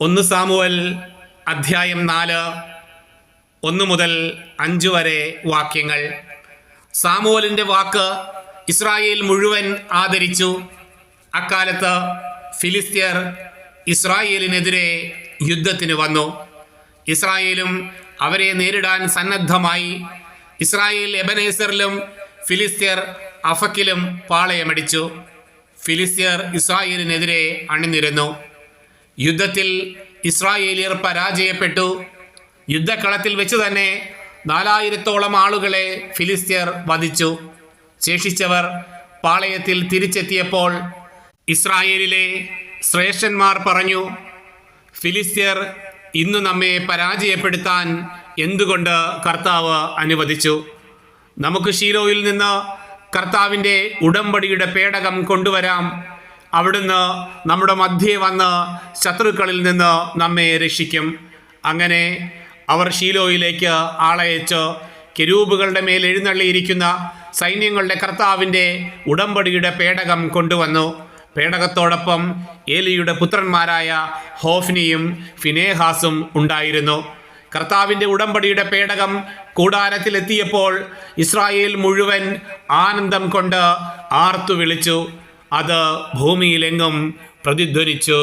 1 Samuel അധ്യായം 4 1 മുതൽ 5 വരെ വാക്യങ്ങൾ. സാമുവലിന്റെ വാക്ക് ഇസ്രായേൽ മുഴുവൻ ആദരിച്ചു. അക്കാലത്ത് ഫിലിസ്ത്യർ ഇസ്രായേലിനെതിരെ യുദ്ധത്തിന് വന്നു. ഇസ്രായേലും അവരെ നേരിടാൻ സന്നദ്ധമായി. ഇസ്രായേൽ എബനേസറിലും ഫിലിസ്ത്യർ അഫക്കിലും പാളയമടിച്ചു. ഫിലിസ്ത്യർ ഇസ്രായേലിനെതിരെ അണിനിരന്നു. യുദ്ധത്തിൽ ഇസ്രായേലിയർ പരാജയപ്പെട്ടു. യുദ്ധക്കളത്തിൽ വെച്ച് തന്നെ 4000-ഓളം ആളുകളെ ഫിലിസ്ത്യർ വധിച്ചു. ശേഷിച്ചവർ പാളയത്തിൽ തിരിച്ചെത്തിയപ്പോൾ ഇസ്രായേലിലെ ശ്രേഷ്ഠന്മാർ പറഞ്ഞു, ഫിലിസ്ത്യർ ഇന്ന് നമ്മെ പരാജയപ്പെടുത്താൻ എന്തുകൊണ്ട് കർത്താവ് അനുവദിച്ചു? നമുക്ക് ശീലോയിൽ നിന്ന് കർത്താവിൻ്റെ ഉടമ്പടിയുടെ പേടകം കൊണ്ടുവരാം. അവിടുന്ന് നമ്മുടെ മധ്യേ വന്ന് ശത്രുക്കളിൽ നിന്ന് നമ്മെ രക്ഷിക്കും. അങ്ങനെ അവർ ശീലോയിലേക്ക് ആളയച്ച് കെരൂബുകളുടെ മേൽ എഴുന്നള്ളിയിരിക്കുന്ന സൈന്യങ്ങളുടെ കർത്താവിൻ്റെ ഉടമ്പടിയുടെ പേടകം കൊണ്ടുവന്നു. പേടകത്തോടൊപ്പം ഏലിയുടെ പുത്രന്മാരായ ഹോഫ്നിയും ഫിനേഹാസും ഉണ്ടായിരുന്നു. കർത്താവിൻ്റെ ഉടമ്പടിയുടെ പേടകം കൂടാരത്തിലെത്തിയപ്പോൾ ഇസ്രായേൽ മുഴുവൻ ആനന്ദം കൊണ്ട് ആർത്തു വിളിച്ചു. അത് ഭൂമിയിലെങ്ങും പ്രതിധ്വനിച്ചു.